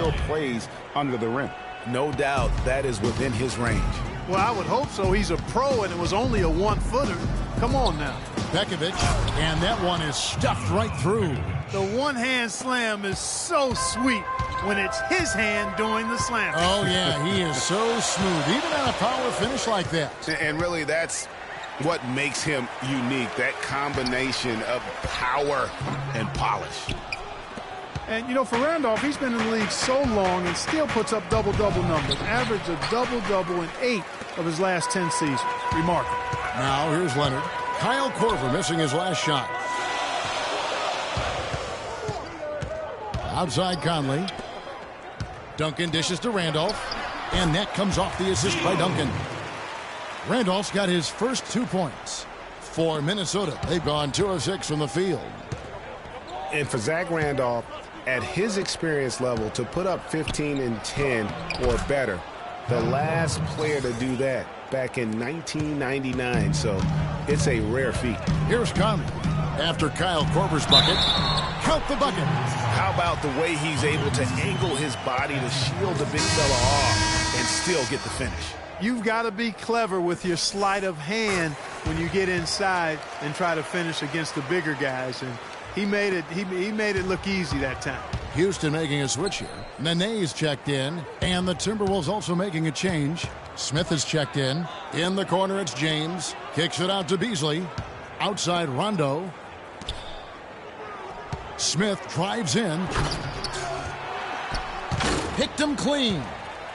still plays under the rim. No doubt that is within his range. Well, I would hope so. He's a pro, and it was only a one-footer. Come on now. Pekovic, and that one is stuffed right through. The one-hand slam is so sweet when it's his hand doing the slam. Oh, yeah, he is so smooth, even on a power finish like that. And really, that's what makes him unique, that combination of power and polish. And, you know, for Randolph, he's been in the league so long and still puts up double-double numbers. Average a double-double in 8 of his last 10 seasons. Remarkable. Now, here's Leonard. Kyle Korver missing his last shot. Outside Conley. Duncan dishes to Randolph. And that comes off the assist by Duncan. Randolph's got his first 2 points. For Minnesota, they've gone 2 of 6 from the field. And for Zach Randolph, at his experience level, to put up 15 and 10 or better, the last player to do that back in 1999. So it's a rare feat. Here's Conley. After Kyle Korver's bucket, count the bucket. How about the way he's able to angle his body to shield the big fella off and still get the finish? You've got to be clever with your sleight of hand when you get inside and try to finish against the bigger guys. And he made it look easy that time. Houston making a switch here. Nene's checked in, and the Timberwolves also making a change. Smith is checked in. In the corner, it's James. Kicks it out to Beasley. Outside Rondo. Smith drives in. Picked him clean.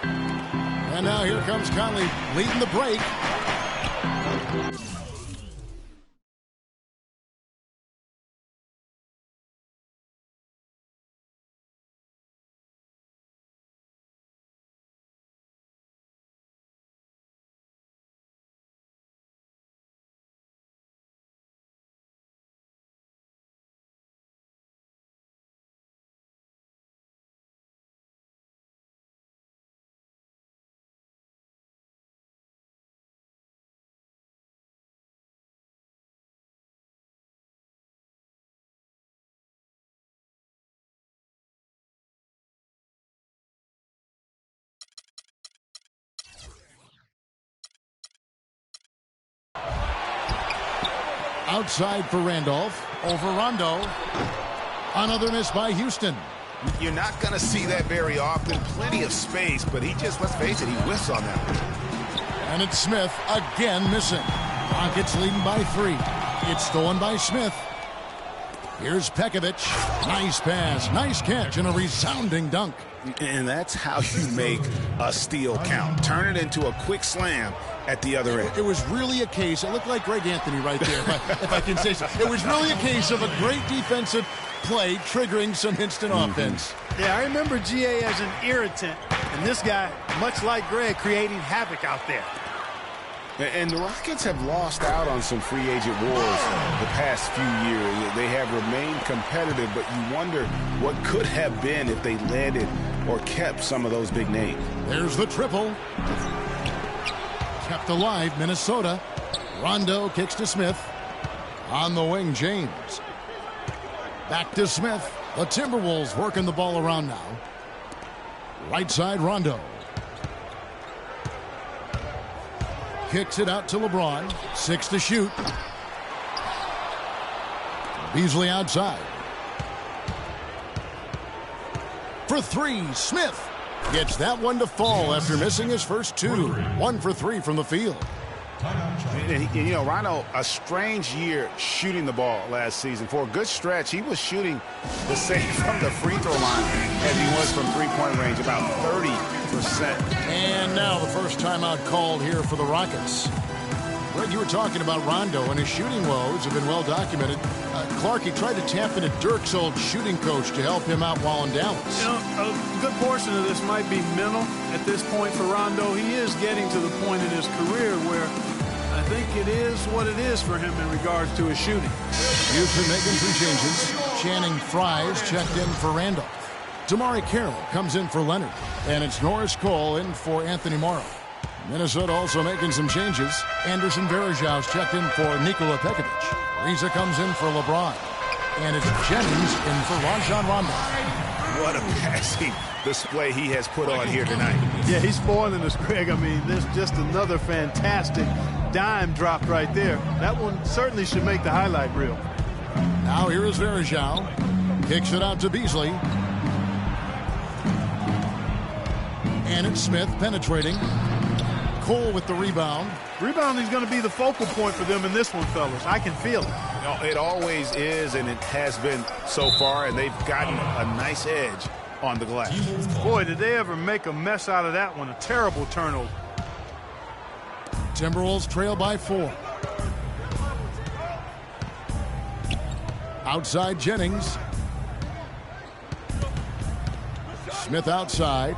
And now here comes Conley leading the break. Outside for Randolph. Over Rondo. Another miss by Houston. You're not going to see that very often. Plenty of space, but he just, let's face it, he whiffs on that one. And it's Smith again missing. Rockets leading by 3. It's stolen by Smith. Here's Pekovic. Nice pass, nice catch, and a resounding dunk. And that's how you make a steal count. Turn it into a quick slam at the other end. It was really a case, it looked like Greg Anthony right there, if I can say so. It was really a case of a great defensive play triggering some instant offense. Yeah, I remember GA as an irritant, and this guy, much like Greg, creating havoc out there. And the Rockets have lost out on some free agent wars the past few years. They have remained competitive, but you wonder what could have been if they landed or kept some of those big names. There's the triple. Kept alive, Minnesota. Rondo kicks to Smith. On the wing, James. Back to Smith. The Timberwolves working the ball around now. Right side, Rondo. Kicks it out to LeBron. 6 to shoot. Beasley outside. For 3, Smith gets that one to fall after missing his first 2. 1 for 3 from the field. And, you know, Rondo, a strange year shooting the ball last season. For a good stretch, he was shooting the same from the free throw line as he was from three-point range, about 30%. And now the first timeout called here for the Rockets. Greg, you were talking about Rondo, and his shooting woes have been well documented. Clark, he tried to tap into Dirk's old shooting coach to help him out while in Dallas. You know, a good portion of this might be mental at this point for Rondo. He is getting to the point in his career where I think it is what it is for him in regards to his shooting. Houston making some changes. Channing Frye's checked in for Randolph. Damari Carroll comes in for Leonard. And it's Norris Cole in for Anthony Morrow. Minnesota also making some changes. Anderson Varejau's checked in for Nikola Pekovic. Riza comes in for LeBron. And it's Jennings in for Rajon Rondo. What a passing display he has put on here tonight. Yeah, he's spoiling us, Greg. I mean, there's just another fantastic dime drop right there. That one certainly should make the highlight reel. Now here is Varejao. Kicks it out to Beasley. And it's Smith penetrating. Cole with the rebound. Rebounding's going to be the focal point for them in this one, fellas. I can feel it. It always is, and it has been so far, and they've gotten a nice edge on the glass. Boy, did they ever make a mess out of that one. A terrible turnover. Timberwolves trail by 4. Outside Jennings. Smith outside.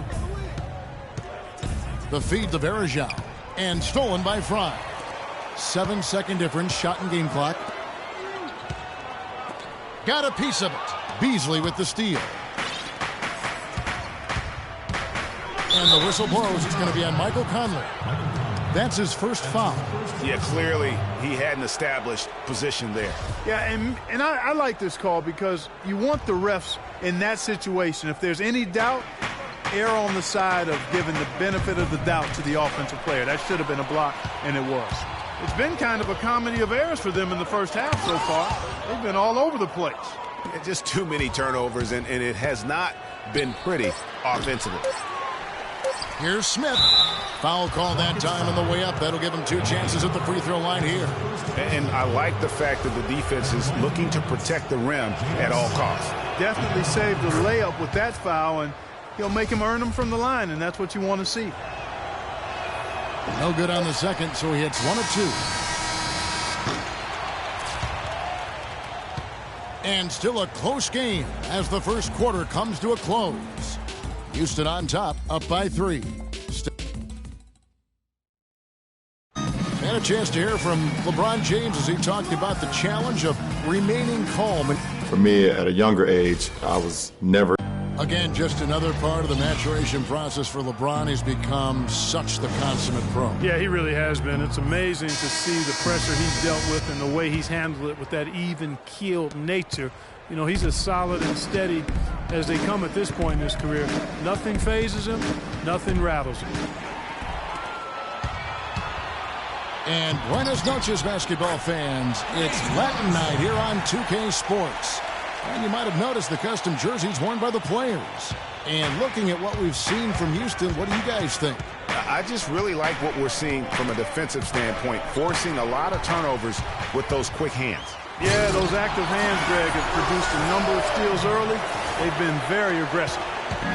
The feed to Varejao. And stolen by Fry. 7-second difference, shot and game clock. Got a piece of it. Beasley with the steal. And the whistle blows. It's going to be on Michael Conley. That's his first foul. Yeah, clearly he had an established position there. Yeah, and I like this call because you want the refs in that situation. If there's any doubt, err on the side of giving the benefit of the doubt to the offensive player. That should have been a block, and it was. It's been kind of a comedy of errors for them in the first half so far. They've been all over the place. Yeah, just too many turnovers, and it has not been pretty offensively. Here's Smith. Foul call that time on the way up. That'll give him 2 chances at the free throw line here. And I like the fact that the defense is looking to protect the rim at all costs. Definitely saved the layup with that foul, and he'll make him earn them from the line, and that's what you want to see. No good on the second, so he hits 1 of 2. And still a close game as the first quarter comes to a close. Houston on top, up by 3. And a chance to hear from LeBron James as he talked about the challenge of remaining calm. For me, at a younger age, I was never... Again, just another part of the maturation process for LeBron. He's become such the consummate pro. Yeah, he really has been. It's amazing to see the pressure he's dealt with and the way he's handled it with that even-keeled nature. You know, he's as solid and steady as they come at this point in his career. Nothing phases him, nothing rattles him. And buenas noches, basketball fans. It's Latin night here on 2K Sports. And you might have noticed the custom jerseys worn by the players. And looking at what we've seen from Houston, what do you guys think? I just really like what we're seeing from a defensive standpoint, forcing a lot of turnovers with those quick hands. Yeah, those active hands, Greg, have produced a number of steals early. They've been very aggressive.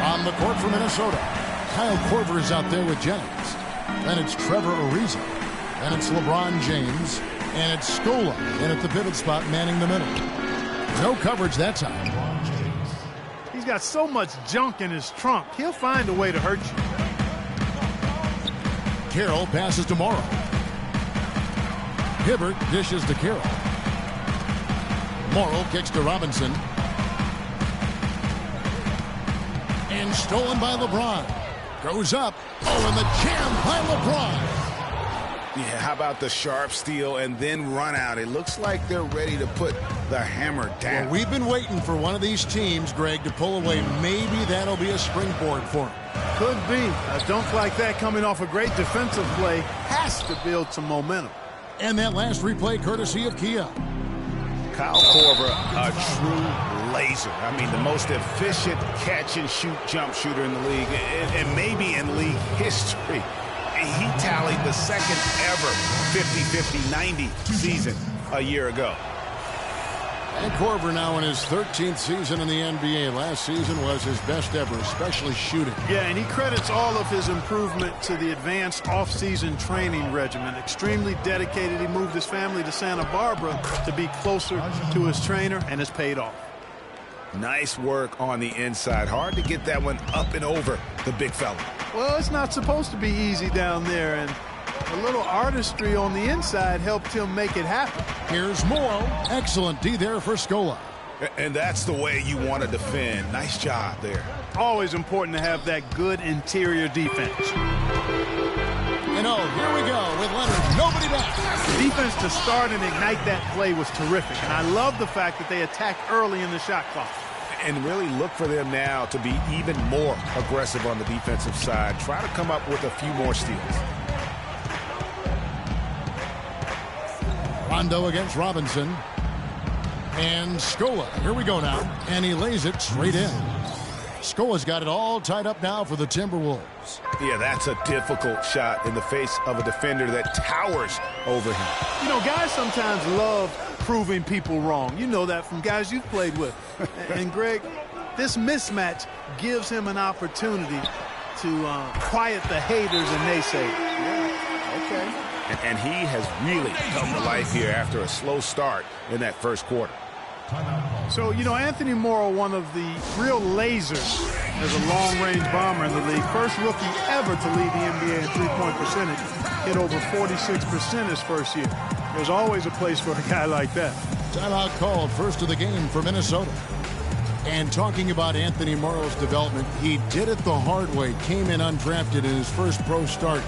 On the court for Minnesota, Kyle Korver is out there with Jennings. Then it's Trevor Ariza. Then it's LeBron James. And it's Scola in at the pivot spot, manning the middle. No coverage that time. He's got so much junk in his trunk. He'll find a way to hurt you. Carroll passes to Morrow. Hibbert dishes to Carroll. Morrow kicks to Robinson. And stolen by LeBron. Goes up. Oh, and the jam by LeBron. Yeah, how about the sharp steal and then run out? It looks like they're ready to put the hammer down. Well, we've been waiting for one of these teams, Greg, to pull away. Maybe that'll be a springboard for him. Could be. A dunk like that coming off a great defensive play has to build some momentum. And that last replay courtesy of Kia. Kyle Korver, a true laser. I mean, the most efficient catch-and-shoot jump shooter in the league, and maybe in league history. He tallied the second ever 50-50-90 season a year ago. And Korver now in his 13th season in the NBA. Last season was his best ever, especially shooting. Yeah, and he credits all of his improvement to the advanced off-season training regimen. Extremely dedicated. He moved his family to Santa Barbara to be closer to his trainer, and it's paid off. Nice work on the inside. Hard to get that one up and over the big fella. Well, it's not supposed to be easy down there, and a little artistry on the inside helped him make it happen. Here's Morrow. Excellent D there for Scola. And that's the way you want to defend. Nice job there. Always important to have that good interior defense. And oh, here we go with Leonard. Nobody back. The defense to start and ignite that play was terrific, and I love the fact that they attacked early in the shot clock. And really look for them now to be even more aggressive on the defensive side. Try to come up with a few more steals. Rondo against Robinson. And Scola. Here we go now. And he lays it straight in. Scola's got it all tied up now for the Timberwolves. Yeah, that's a difficult shot in the face of a defender that towers over him. You know, guys sometimes love proving people wrong. You know that from guys you've played with. And, Greg, this mismatch gives him an opportunity to quiet the haters and naysayers. Yeah, okay. And he has really come to life here after a slow start in that first quarter. So, you know, Anthony Morrow, one of the real lasers as a long-range bomber in the league. First rookie ever to lead the NBA in three-point percentage. Hit over 46% his first year. There's always a place for a guy like that. Timeout called, first of the game for Minnesota. And talking about Anthony Morrow's development, he did it the hard way. Came in undrafted in his first pro start.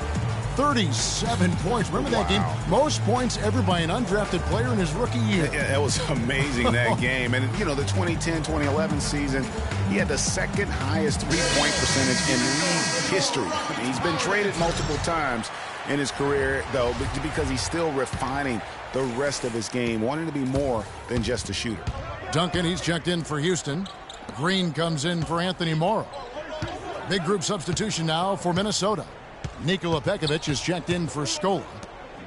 37 points. Remember that game? Most points ever by an undrafted player in his rookie year. Yeah, that was amazing, that game. And, you know, the 2010-2011 season, he had the second highest three-point percentage in league history. I mean, he's been traded multiple times in his career, though, because he's still refining the rest of his game, wanting to be more than just a shooter. Duncan, he's checked in for Houston. Green comes in for Anthony Morrow. Big group substitution now for Minnesota. Nikola Pekovic is checked in for Scola.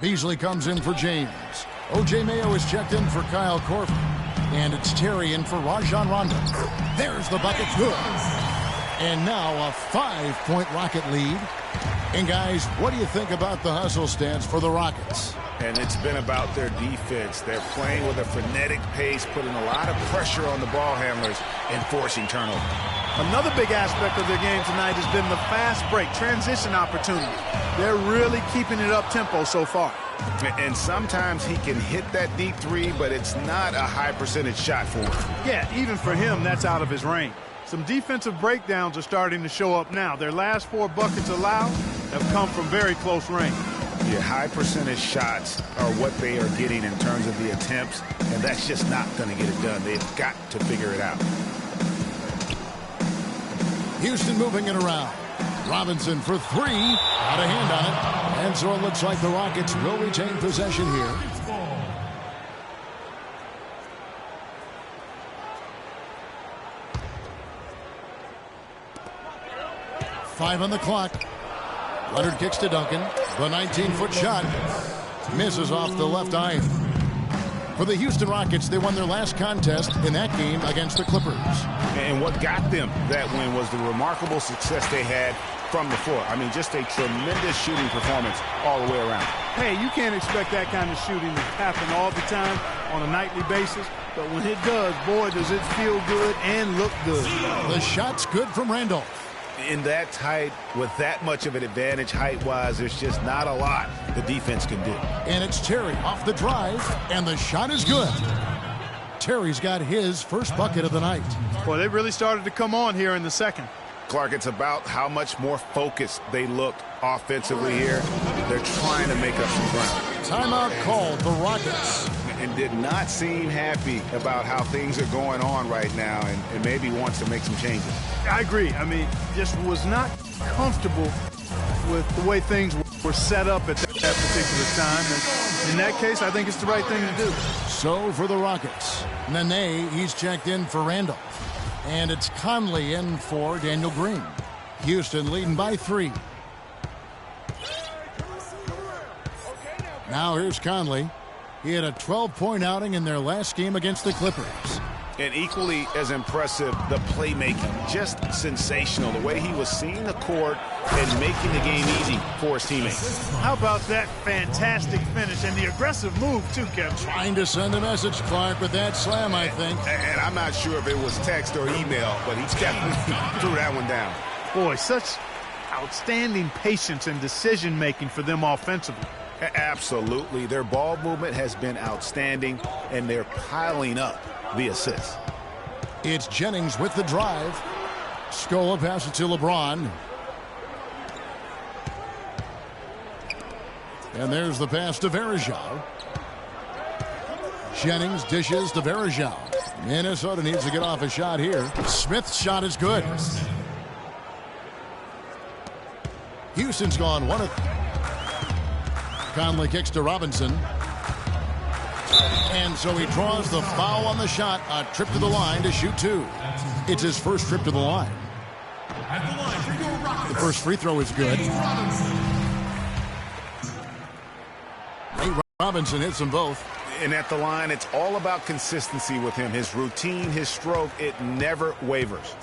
Beasley comes in for James. O.J. Mayo is checked in for Kyle Korver. And it's Terry in for Rajon Rondo. There's the bucket. Good. And now a 5-point Rocket lead. And guys, what do you think about the hustle stance for the Rockets? And it's been about their defense. They're playing with a frenetic pace, putting a lot of pressure on the ball handlers and forcing turnover. Another big aspect of their game tonight has been the fast break, transition opportunity. They're really keeping it up-tempo so far. And sometimes he can hit that deep three, but it's not a high percentage shot for him. Yeah, even for him, that's out of his range. Some defensive breakdowns are starting to show up now. Their last 4 buckets allowed have come from very close range. Yeah, high percentage shots are what they are getting in terms of the attempts, and that's just not going to get it done. They've got to figure it out. Houston moving it around. Robinson for 3. Out of hand on it. And so it looks like the Rockets will retain possession here. Five on the clock. Leonard kicks to Duncan. The 19-foot shot misses off the left eye. For the Houston Rockets, they won their last contest in that game against the Clippers. And what got them that win was the remarkable success they had from the floor. I mean, just a tremendous shooting performance all the way around. Hey, you can't expect that kind of shooting to happen all the time on a nightly basis. But when it does, boy, does it feel good and look good. The shot's good from Randolph. In that tight, with that much of an advantage height-wise, there's just not a lot the defense can do. And it's Terry off the drive, and the shot is good. Terry's got his first bucket of the night. Boy, they really started to come on here in the second. Clark, it's about how much more focused they looked offensively here. They're trying to make up some ground. Timeout called the Rockets. And did not seem happy about how things are going on right now, and maybe wants to make some changes. I agree. I mean, just was not comfortable with the way things were set up at that particular time. And in that case, I think it's the right thing to do. So for the Rockets, Nene, he's checked in for Randolph. And it's Conley in for Daniel Green. Houston leading by 3. Now here's Conley. He had a 12-point outing in their last game against the Clippers. And equally as impressive, the playmaking. Just sensational. The way he was seeing the court and making the game easy for his teammates. How about that fantastic finish and the aggressive move, too, Kevin? Trying to send a message, Clark, with that slam, I think. And I'm not sure if it was text or email, but he definitely threw that one down. Boy, such outstanding patience and decision-making for them offensively. Absolutely. Their ball movement has been outstanding, and they're piling up the assists. It's Jennings with the drive. Scola passes to LeBron. And there's the pass to Varejao. Jennings dishes to Varejao. Minnesota needs to get off a shot here. Smith's shot is good. Houston's gone one of. Conley kicks to Robinson. And so he draws the foul on the shot. A trip to the line to shoot two. It's his first trip to the line. The first free throw is good. Nate Robinson hits them both. And at the line, it's all about consistency with him. His routine, his stroke, it never wavers.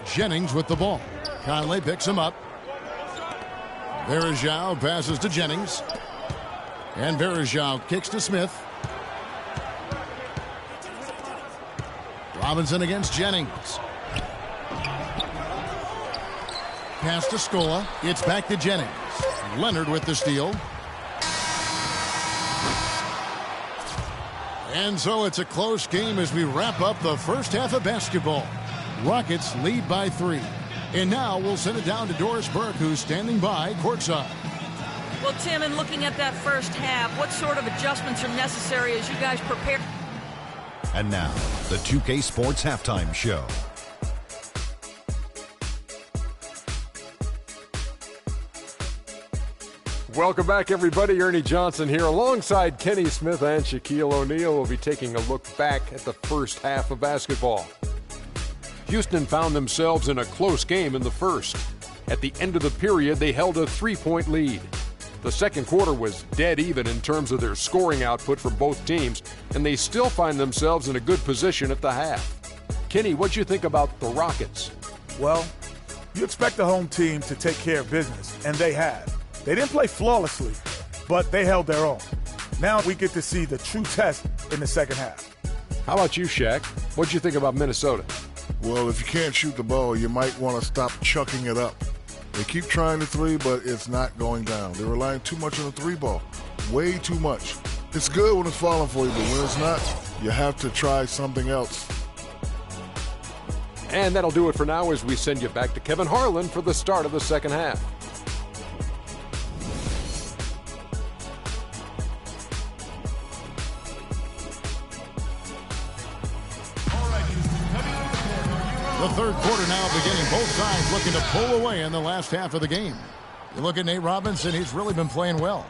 Jennings with the ball. Conley picks him up. Varejao passes to Jennings. And Varejao kicks to Smith. Robinson against Jennings. Pass to Scola. It's back to Jennings. Leonard with the steal. And so it's a close game as we wrap up the first half of basketball. Rockets lead by 3. And now we'll send it down to Doris Burke, who's standing by courtside. Well, Tim, in looking at that first half, what sort of adjustments are necessary as you guys prepare? And now, the 2K Sports Halftime Show. Welcome back, everybody. Ernie Johnson here alongside Kenny Smith and Shaquille O'Neal. We'll be taking a look back at the first half of basketball. Houston found themselves in a close game in the first. At the end of the period, they held a 3-point lead. The second quarter was dead even in terms of their scoring output for both teams, and they still find themselves in a good position at the half. Kenny, what'd you think about the Rockets? Well, you expect the home team to take care of business, and they have. They didn't play flawlessly, but they held their own. Now we get to see the true test in the second half. How about you, Shaq? What'd you think about Minnesota? Well, if you can't shoot the ball, you might want to stop chucking it up. They keep trying the three, but it's not going down. They're relying too much on the three ball. Way too much. It's good when it's falling for you, but when it's not, you have to try something else. And that'll do it for now as we send you back to Kevin Harlan for the start of the second half. The third quarter now beginning. Both sides looking to pull away in the last half of the game. You look at Nate Robinson, he's really been playing well.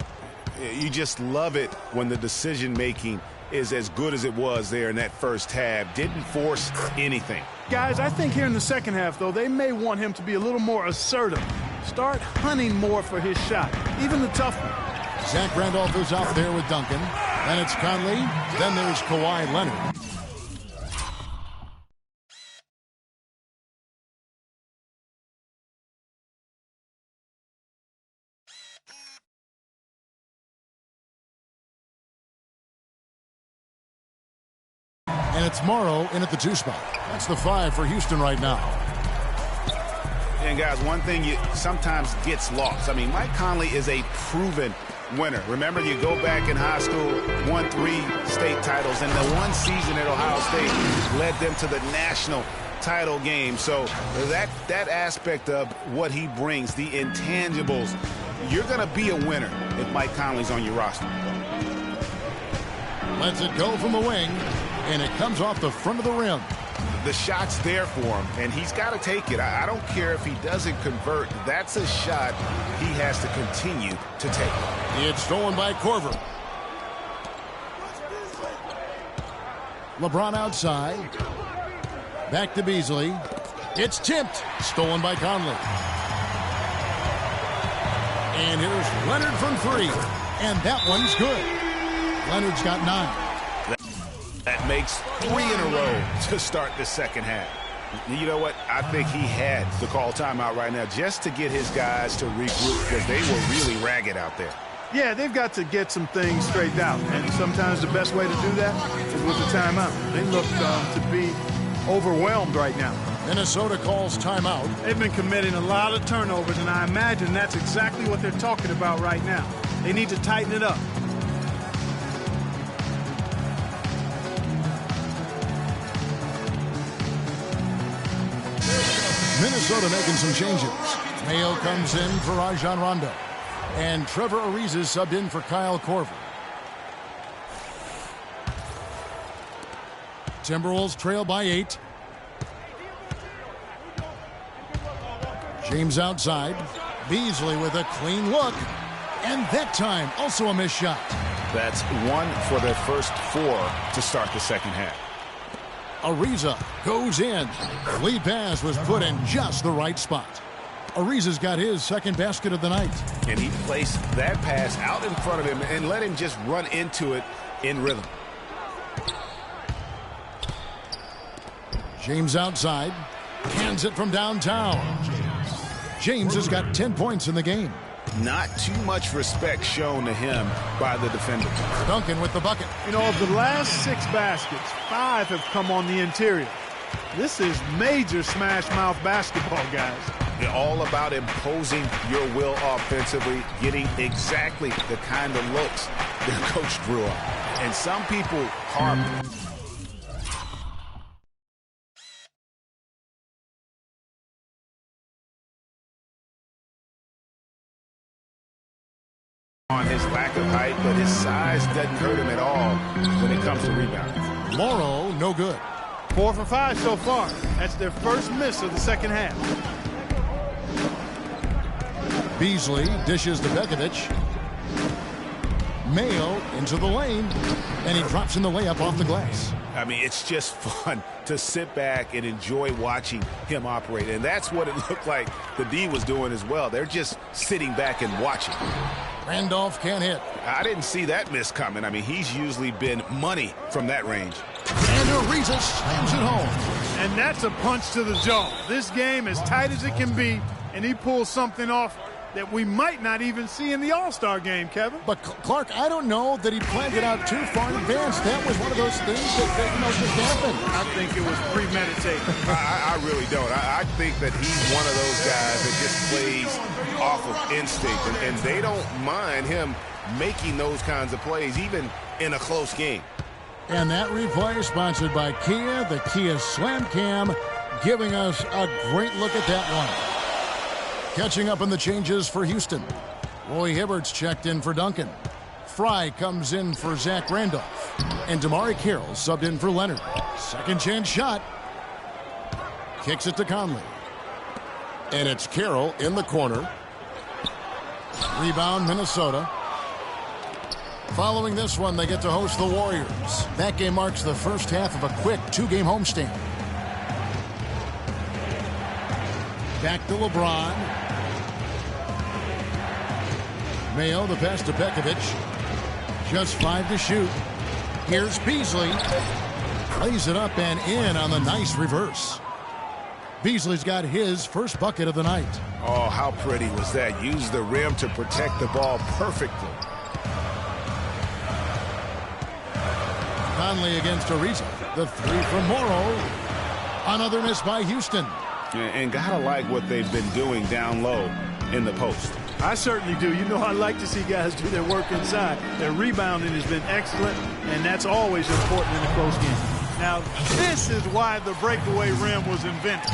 You just love it when the decision-making is as good as it was there in that first half. Didn't force anything. Guys, I think here in the second half, though, they may want him to be a little more assertive. Start hunting more for his shot, even the tough one. Zach Randolph is out there with Duncan. Then it's Conley. Then there's Kawhi Leonard. And it's Morrow in at the 2 spot. That's the 5 for Houston right now. And guys, one thing you sometimes gets lost. I mean, Mike Conley is a proven winner. Remember, you go back in high school, won 3 state titles, and the one season at Ohio State led them to the national title game. So that aspect of what he brings, the intangibles, you're going to be a winner if Mike Conley's on your roster. Lets it go from the wing, and it comes off the front of the rim. The shot's there for him, and he's got to take it. I don't care if he doesn't convert. That's a shot he has to continue to take. It's stolen by Korver. LeBron outside. Back to Beasley. It's tipped. Stolen by Conley. And here's Leonard from 3. And that one's good. Leonard's got 9. That makes 3 in a row to start the second half. You know what? I think he had to call timeout right now just to get his guys to regroup because they were really ragged out there. Yeah, they've got to get some things straightened out, and sometimes the best way to do that is with the timeout. They look to be overwhelmed right now. Minnesota calls timeout. They've been committing a lot of turnovers, and I imagine that's exactly what they're talking about right now. They need to tighten it up. Minnesota making some changes. Mayo comes in for Rajon Rondo. And Trevor Ariza is subbed in for Kyle Korver. Timberwolves trail by 8. James outside. Beasley with a clean look. And that time, also a missed shot. That's 1 for their first 4 to start the second half. Ariza goes in. The lead pass was put in just the right spot. Ariza's got his second basket of the night. And he placed that pass out in front of him and let him just run into it in rhythm. James outside. Hands it from downtown. James has got 10 points in the game. Not too much respect shown to him by the defender. Duncan with the bucket. You know, of the last 6 baskets, 5 have come on the interior. This is major smash-mouth basketball, guys. They're all about imposing your will offensively, getting exactly the kind of looks their coach drew up. And some people harp on his lack of height, but his size doesn't hurt him at all when it comes to rebounding. Morrow, no good. 4 for 5 so far. That's their first miss of the second half. Beasley dishes to Begovic. Mayo into the lane, and he drops in the layup off the glass. I mean, it's just fun to sit back and enjoy watching him operate, and that's what it looked like the D was doing as well. They're just sitting back and watching. Randolph can't hit. I didn't see that miss coming. I mean, he's usually been money from that range. And Ariza slams it home. And that's a punch to the jaw. This game as tight as it can be, and he pulls something off that we might not even see in the All-Star game, Kevin. But, Clark, I don't know that he planned it out too far in advance. That was one of those things that just happened. I think it was premeditated. I really don't. I think that he's one of those guys that just plays off of instinct, and they don't mind him making those kinds of plays, even in a close game. And that replay sponsored by Kia, the Kia Slam Cam, giving us a great look at that one. Catching up on the changes for Houston. Roy Hibbert's checked in for Duncan. Fry comes in for Zach Randolph. And Damari Carroll subbed in for Leonard. Second chance shot. Kicks it to Conley. And it's Carroll in the corner. Rebound, Minnesota. Following this one, they get to host the Warriors. That game marks the first half of a quick 2-game homestand. Back to LeBron. Mayo, the pass to Begovic. Just 5 to shoot. Here's Beasley. Plays it up and in on the nice reverse. Beasley's got his first bucket of the night. Oh, how pretty was that? Used the rim to protect the ball perfectly. Conley against Ariza. The 3 from Morrow. Another miss by Houston. And gotta like what they've been doing down low in the post. I certainly do. You know, I like to see guys do their work inside. Their rebounding has been excellent, and that's always important in a close game. Now, this is why the breakaway rim was invented,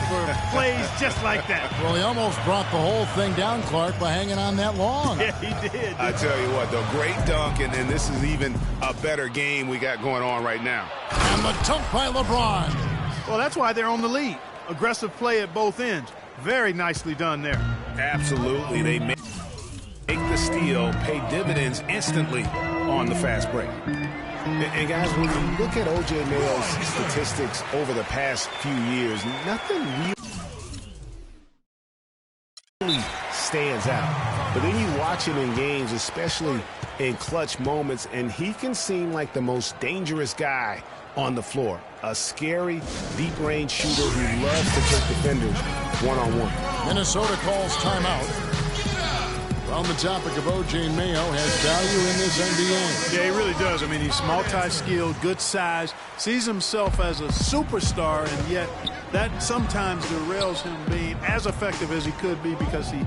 for plays just like that. Well, he almost brought the whole thing down, Clark, by hanging on that long. Yeah, he did. I tell you what, though, great dunk, and this is even a better game we got going on right now. And the dunk by LeBron. Well, that's why they're on the lead. Aggressive play at both ends. Very nicely done there. Absolutely. They make the steal pay dividends instantly on the fast break. And guys, when you look at O.J. Mayo's statistics over the past few years, nothing really stands out. But then you watch him in games, especially in clutch moments, and he can seem like the most dangerous guy on the floor. A scary, deep-range shooter who loves to take defenders one-on-one. Minnesota calls timeout. On the topic of O.J. Mayo has value in this NBA. Yeah, he really does. I mean, he's multi-skilled, good size, sees himself as a superstar, and yet that sometimes derails him being as effective as he could be because he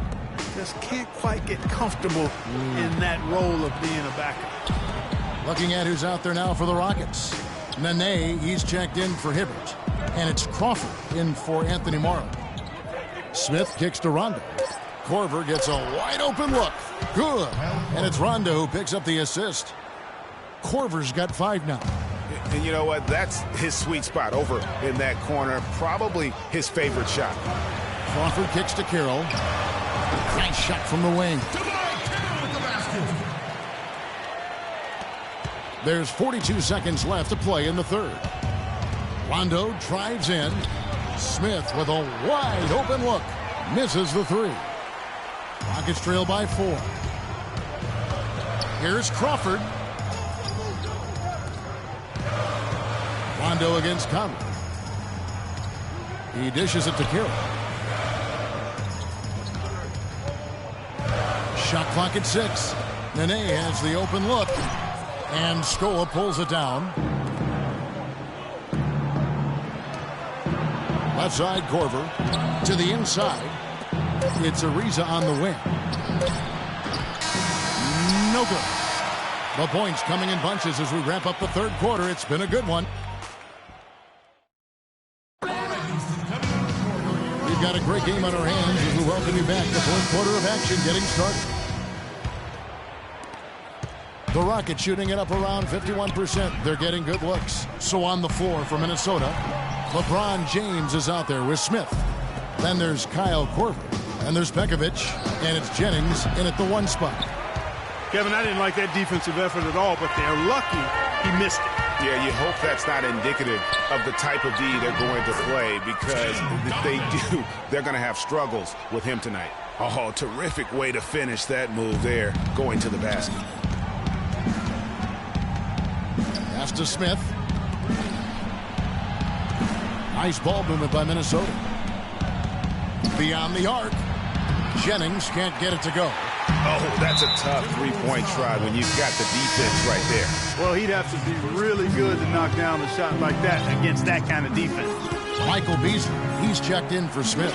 just can't quite get comfortable in that role of being a backup. Looking at who's out there now for the Rockets. Nene, he's checked in for Hibbert. And it's Crawford in for Anthony Morrow. Smith kicks to Rondo. Korver gets a wide-open look. Good. And it's Rondo who picks up the assist. Korver's got 5 now. And you know what? That's his sweet spot over in that corner. Probably his favorite shot. Crawford kicks to Carroll. Nice shot from the wing. There's 42 seconds left to play in the third. Rondo drives in. Smith with a wide open look. Misses the three. Rockets trail by 4. Here's Crawford. Rondo against Conley. He dishes it to Carroll. Shot clock at 6. Nene has the open look. And Scola pulls it down. Left side, Korver. To the inside. It's Ariza on the wing. No good. The points coming in bunches as we wrap up the third quarter. It's been a good one. We've got a great game on our hands as we welcome you back. The fourth quarter of action getting started. The Rockets shooting it up around 51%. They're getting good looks. So on the floor for Minnesota, LeBron James is out there with Smith. Then there's Kyle Korver. And there's Pekovic. And it's Jennings in at the 1 spot. Kevin, I didn't like that defensive effort at all, but they're lucky he missed it. Yeah, you hope that's not indicative of the type of D they're going to play, because if they do, they're going to have struggles with him tonight. Oh, terrific way to finish that move there, going to the basket. Pass to Smith. Nice ball movement by Minnesota. Beyond the arc. Jennings can't get it to go. Oh, that's a tough three-point try when you've got the defense right there. Well, he'd have to be really good to knock down a shot like that against that kind of defense. Michael Beasley, he's checked in for Smith.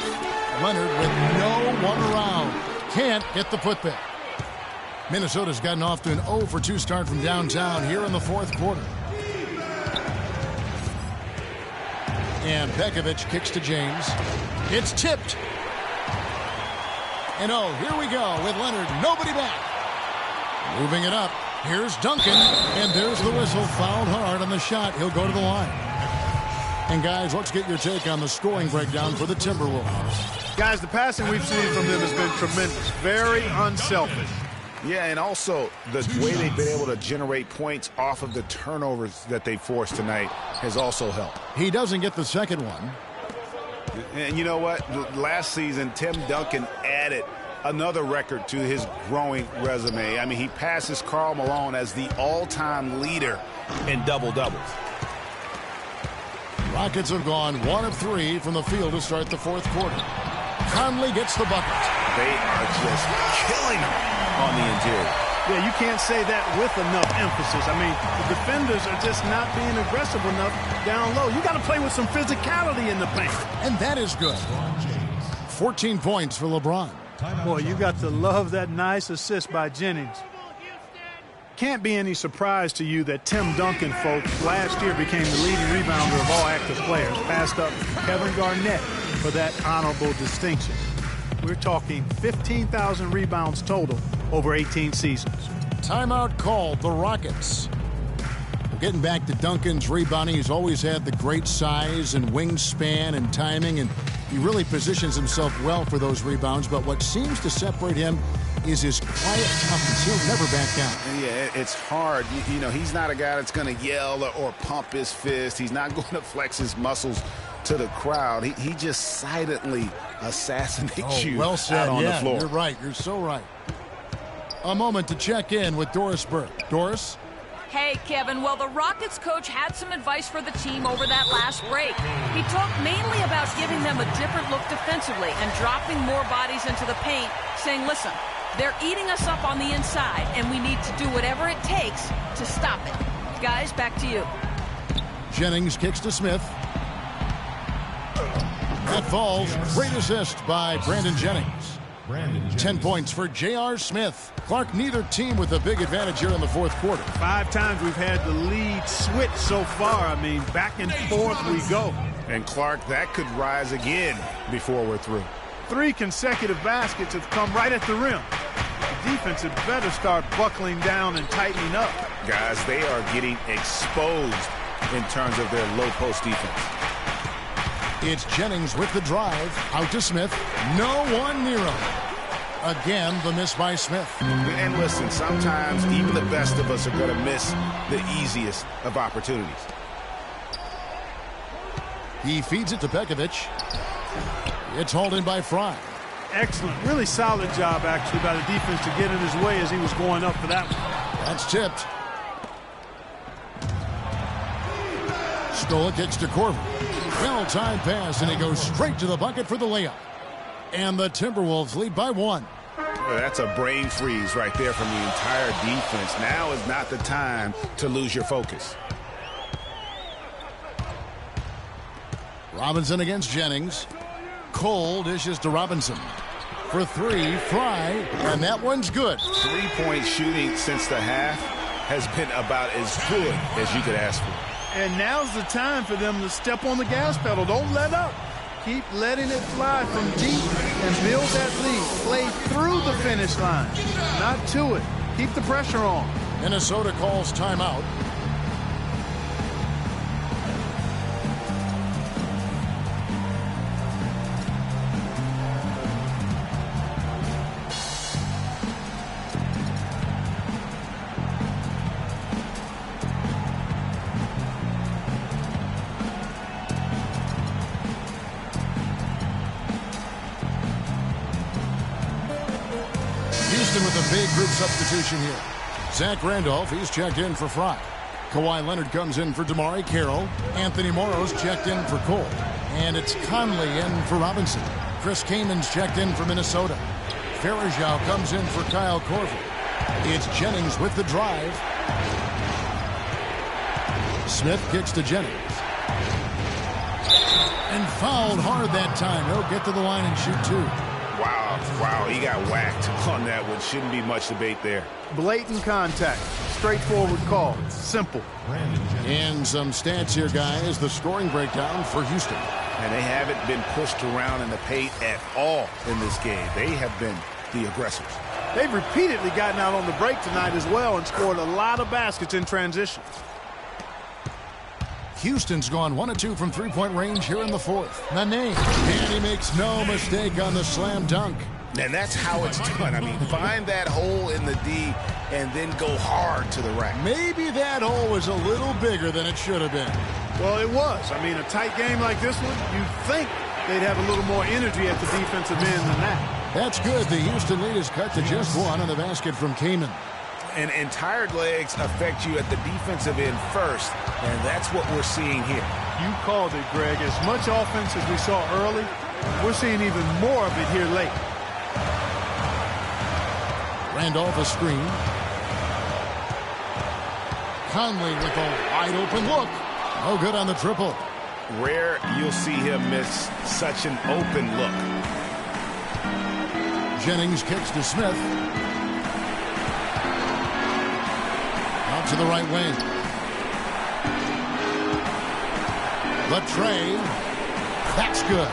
Leonard with no one around. Can't get the putback. Minnesota's gotten off to an 0 for 2 start from downtown here in the fourth quarter. And Pekovic kicks to James. It's tipped. And oh, here we go with Leonard. Nobody back. Moving it up. Here's Duncan. And there's the whistle. Fouled hard on the shot. He'll go to the line. And guys, let's get your take on the scoring breakdown for the Timberwolves. Guys, the passing we've seen from them has been tremendous. Very unselfish. Yeah, and also the way they've been able to generate points off of the turnovers that they forced tonight has also helped. He doesn't get the second one. And you know what? Last season, Tim Duncan added another record to his growing resume. I mean, he passes Karl Malone as the all-time leader in double-doubles. Rockets have gone 1 of 3 from the field to start the fourth quarter. Conley gets the bucket. They are just killing him on the interior. Yeah, you can't say that with enough emphasis. I mean, the defenders are just not being aggressive enough down low. You got to play with some physicality in the paint. And that is good. 14 points for LeBron. Boy, you got to love that nice assist by Jennings. Can't be any surprise to you that Tim Duncan, folks, last year became the leading rebounder of all active players. Passed up Kevin Garnett for that honorable distinction. We're talking 15,000 rebounds total over 18 seasons. Timeout called, the Rockets. Well, getting back to Duncan's rebounding, he's always had the great size and wingspan and timing, and he really positions himself well for those rebounds. But what seems to separate him is his quiet toughness. He'll never back down. Yeah, it's hard. You know, he's not a guy that's going to yell or pump his fist. He's not going to flex his muscles to the crowd. He just silently assassinates you well said. out on the floor. You're right. You're so right. A moment to check in with Doris Burke. Doris? Hey, Kevin. Well, the Rockets coach had some advice for the team over that last break. He talked mainly about giving them a different look defensively and dropping more bodies into the paint, saying, listen, they're eating us up on the inside, and we need to do whatever it takes to stop it. Guys, back to you. Jennings kicks to Smith. That falls. Great assist by Brandon Jennings. 10 points for J.R. Smith. Clark, neither team with a big advantage here in the fourth quarter. 5 times we've had the lead switch so far. I mean, back and forth we go. And Clark, that could rise again before we're through. 3 consecutive baskets have come right at the rim. The defense had better start buckling down and tightening up. Guys, they are getting exposed in terms of their low post defense. It's Jennings with the drive. Out to Smith. No one near him. Again, the miss by Smith. And listen, sometimes even the best of us are going to miss the easiest of opportunities. He feeds it to Pekovic. It's hauled in by Fry. Excellent. Really solid job, actually, by the defense to get in his way as he was going up for that one. That's tipped. Stola kicks to Corver. Well-timed pass, and he goes straight to the bucket for the layup. And the Timberwolves lead by 1. That's a brain freeze right there from the entire defense. Now is not the time to lose your focus. Robinson against Jennings. Cole dishes to Robinson. For 3, Fry, and that one's good. 3-point shooting since the half has been about as good as you could ask for. And now's the time for them to step on the gas pedal. Don't let up. Keep letting it fly from deep and build that lead. Play through the finish line, not to it. Keep the pressure on. Minnesota calls timeout. With a big group substitution here. Zach Randolph, he's checked in for Fry. Kawhi Leonard comes in for DeMarre Carroll. Anthony Morrow's checked in for Cole. And it's Conley in for Robinson. Chris Kamen's checked in for Minnesota. Farajao comes in for Kyle Korver. It's Jennings with the drive. Smith kicks to Jennings. And fouled hard that time. He'll get to the line and shoot 2. Wow, he got whacked on that one. Shouldn't be much debate there. Blatant contact. Straightforward call. Simple. And some stats here, guys. The scoring breakdown for Houston. And they haven't been pushed around in the paint at all in this game. They have been the aggressors. They've repeatedly gotten out on the break tonight as well and scored a lot of baskets in transition. Houston's gone 1 of 2 from three-point range here in the 4th. Nene. And he makes no mistake on the slam dunk. And that's how it's done. I mean, find that hole in the D and then go hard to the rack. Maybe that hole was a little bigger than it should have been. Well, it was. I mean, a tight game like this one, you'd think they'd have a little more energy at the defensive end than that. That's good. The Houston lead is cut to just 1 on the basket from Kaman. And tired legs affect you at the defensive end first, and that's what we're seeing here. You called it, Greg. As much offense as we saw early, we're seeing even more of it here late. Randolph a screen. Conley with a wide-open look. No good on the triple. Rare you'll see him miss such an open look. Jennings kicks to Smith. Out to the right wing. Latrey. That's good.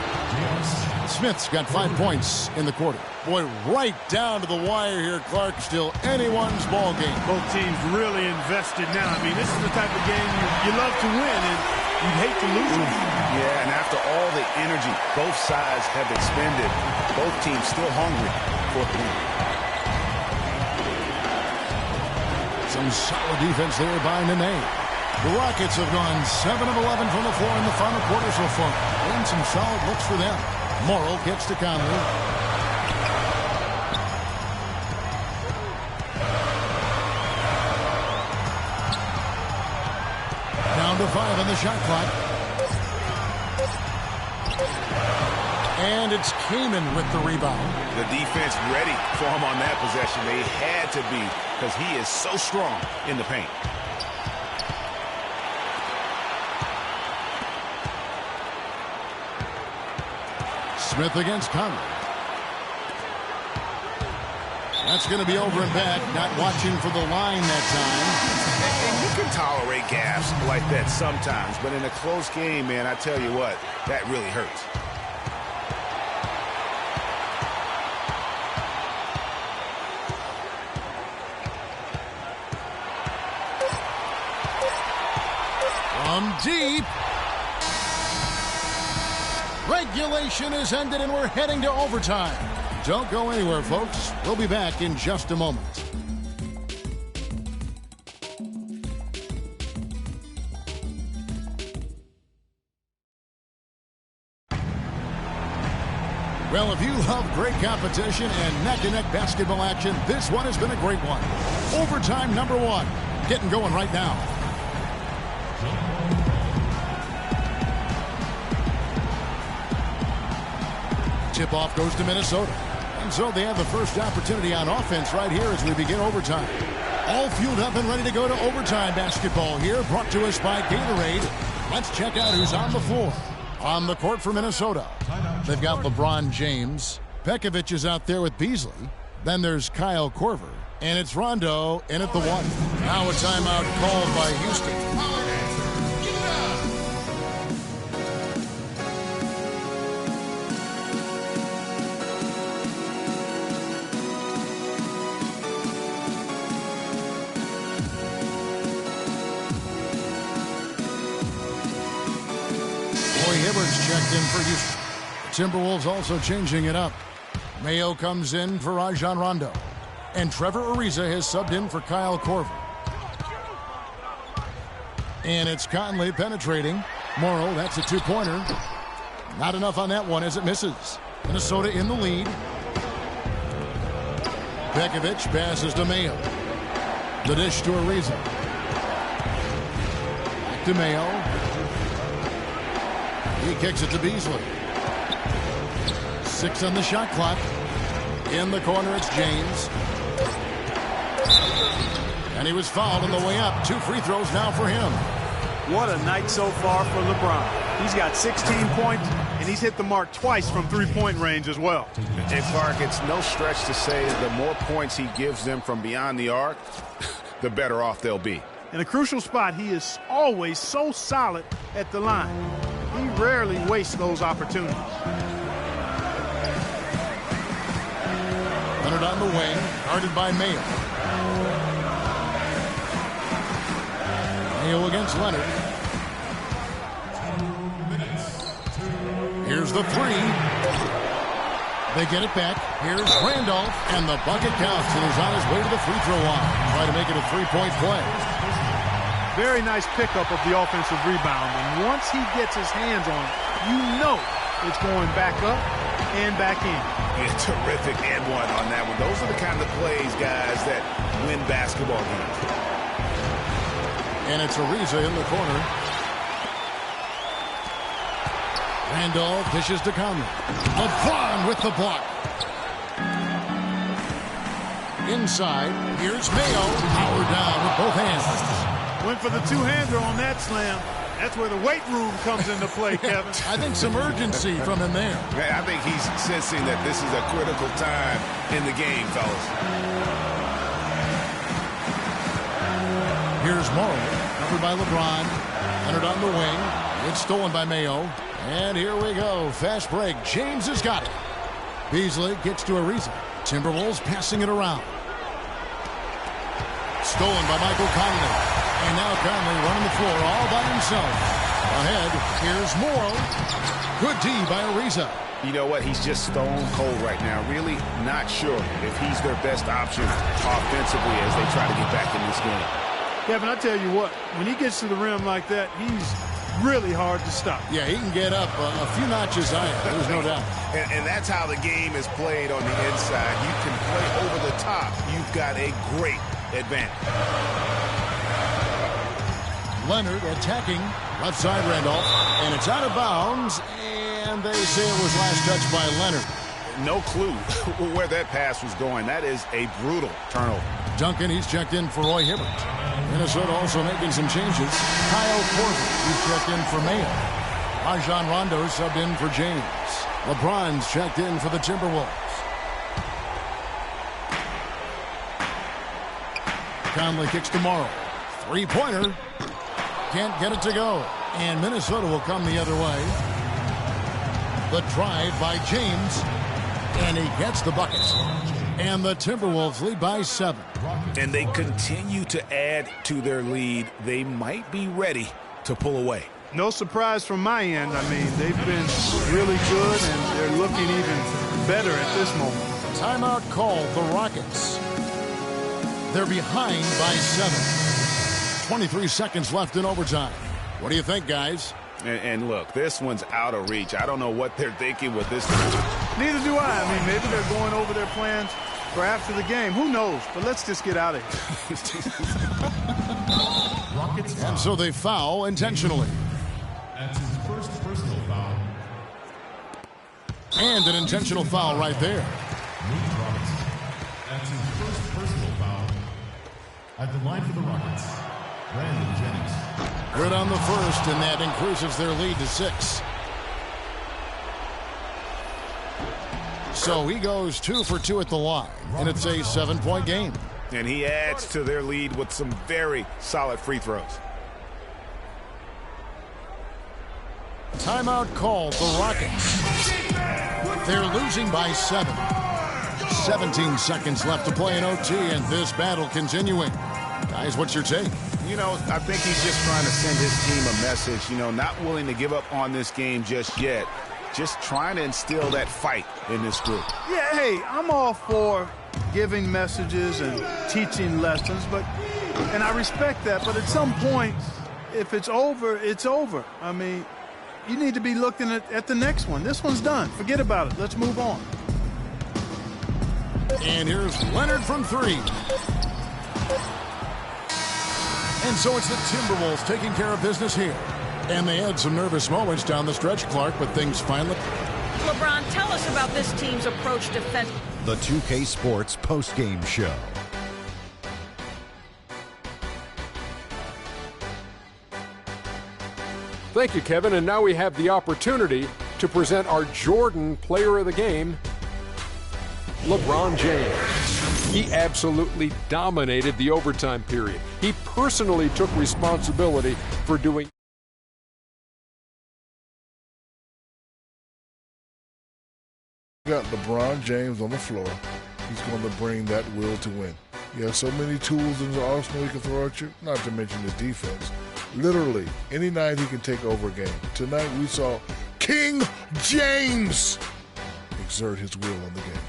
Smith's got 5 points in the quarter. Boy, right down to the wire here, Clark. Still anyone's ball game. Both teams really invested now. I mean, this is the type of game you love to win, and you'd hate to lose it. Yeah, and after all the energy both sides have expended, both teams still hungry for the win. Some solid defense there by Nene. The Rockets have gone 7 of 11 from the floor in the final quarter so far. And some solid looks for them. Morrow gets to Conley. Down to 5 on the shot clock. And it's Kaman with the rebound. The defense ready for him on that possession. They had to be, because he is so strong in the paint. Smith against Conley. That's going to be over and back. Not watching for the line that time. And you can tolerate gaps like that sometimes, but in a close game, man, I tell you what, that really hurts. From deep. Regulation is ended, and we're heading to overtime. Don't go anywhere, folks. We'll be back in just a moment. Well, if you love great competition and neck-to-neck basketball action, this one has been a great one. Overtime number 1. Getting going right now. Tip-off goes to Minnesota. And so they have the first opportunity on offense right here as we begin overtime. All fueled up and ready to go to overtime basketball here, brought to us by Gatorade. Let's check out who's on the floor. On the court for Minnesota, they've got LeBron James. Pekovic is out there with Beasley. Then there's Kyle Korver. And it's Rondo in at the 1. Now a timeout called by Houston. Hibbert's checked in for Houston. Timberwolves also changing it up. Mayo comes in for Rajon Rondo. And Trevor Ariza has subbed in for Kyle Korver. And it's Conley penetrating. Morrow, that's a two-pointer. Not enough on that one as it misses. Minnesota in the lead. Pekovic passes to Mayo. The dish to Ariza. Back to Mayo. He kicks it to Beasley. 6 on the shot clock. In the corner, it's James. And he was fouled on the way up. 2 free throws now for him. What a night so far for LeBron. He's got 16 points, and he's hit the mark twice from three-point range as well. And Clark, it's no stretch to say the more points he gives them from beyond the arc, the better off they'll be. In a crucial spot, he is always so solid at the line. He rarely wastes those opportunities. Leonard on the wing, guarded by Mayo. Mayo against Leonard. Here's the 3. They get it back. Here's Randolph, and the bucket counts, and he's on his way to the free throw line. Try to make it a 3-point play. Very nice pickup of the offensive rebound. And once he gets his hands on it, you know it's going back up and back in. Yeah, terrific and one on that one. Those are the kind of plays, guys, that win basketball games. And it's Ariza in the corner. Randolph dishes to Conley. LeBron with the block. Inside, here's Mayo. Power down with both hands. Went for the two-hander on that slam. That's where the weight room comes into play, Kevin. I think some urgency from him there. I think he's sensing that this is a critical time in the game, fellas. Here's Morrow, covered by LeBron. Leonard on the wing. It's stolen by Mayo. And here we go. Fast break. James has got it. Beasley gets to Ariza. Timberwolves passing it around. Stolen by Michael Conley. And now Conley running the floor all by himself. Ahead, here's Morrow. Good D by Ariza. You know what? He's just stone cold right now. Really not sure if he's their best option offensively as they try to get back in this game. Kevin, I tell you what, when he gets to the rim like that, he's really hard to stop. Yeah, he can get up a few notches higher. There's no doubt. And that's how the game is played on the inside. You can play over the top. You've got a great advantage. Leonard attacking left side Randolph, and it's out of bounds, and they say it was last touched by Leonard. No clue where that pass was going. That is a brutal turnover. Duncan, he's checked in for Roy Hibbert. Minnesota also making some changes. Kyle Korver, he's checked in for Mayo. Rajon Rondo subbed in for James. LeBron's checked in for the Timberwolves. Conley kicks to Morrow. Three-pointer. Can't get it to go. And Minnesota will come the other way. The drive by James. And he gets the bucket. And the Timberwolves lead by 7. And they continue to add to their lead. They might be ready to pull away. No surprise from my end. I mean, they've been really good, and they're looking even better at this moment. Timeout called the Rockets. They're behind by 7. 23 seconds left in overtime. What do you think, guys? And look, this one's out of reach. I don't know what they're thinking with this time. Neither do I. I mean, maybe they're going over their plans for after the game. Who knows? But let's just get out of here. And so they foul intentionally. That's his first personal foul. And an intentional foul right there. Nate Robinson. That's his first personal foul. At the line for the Rockets, Brandon Jennings. Good on the first, and that increases their lead to 6. So he goes 2 for 2 at the line, and it's a 7-point game. And he adds to their lead with some very solid free throws. Timeout called the Rockets. They're losing by 7. 17 seconds left to play in OT, and this battle continuing. Guys, what's your take? You know, I think he's just trying to send his team a message, you know, not willing to give up on this game just yet. Just trying to instill that fight in this group. Yeah, hey, I'm all for giving messages and teaching lessons, and I respect that, but at some point, if it's over, it's over. I mean, you need to be looking at the next one. This one's done. Forget about it. Let's move on. And here's Leonard from 3. And so it's the Timberwolves taking care of business here. And they had some nervous moments down the stretch, Clark, but things finally... LeBron, tell us about this team's approach to defense. The 2K Sports postgame show. Thank you, Kevin. And now we have the opportunity to present our Jordan Player of the Game, LeBron James. He absolutely dominated the overtime period. He personally took responsibility for doing... Got LeBron James on the floor. He's going to bring that will to win. He has so many tools in the arsenal he can throw at you, not to mention the defense. Literally, any night he can take over a game. Tonight we saw King James exert his will on the game.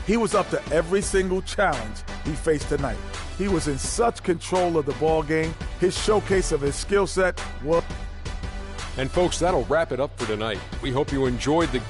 He was up to every single challenge he faced tonight. He was in such control of the ball game. His showcase of his skill set was... And folks, that'll wrap it up for tonight. We hope you enjoyed the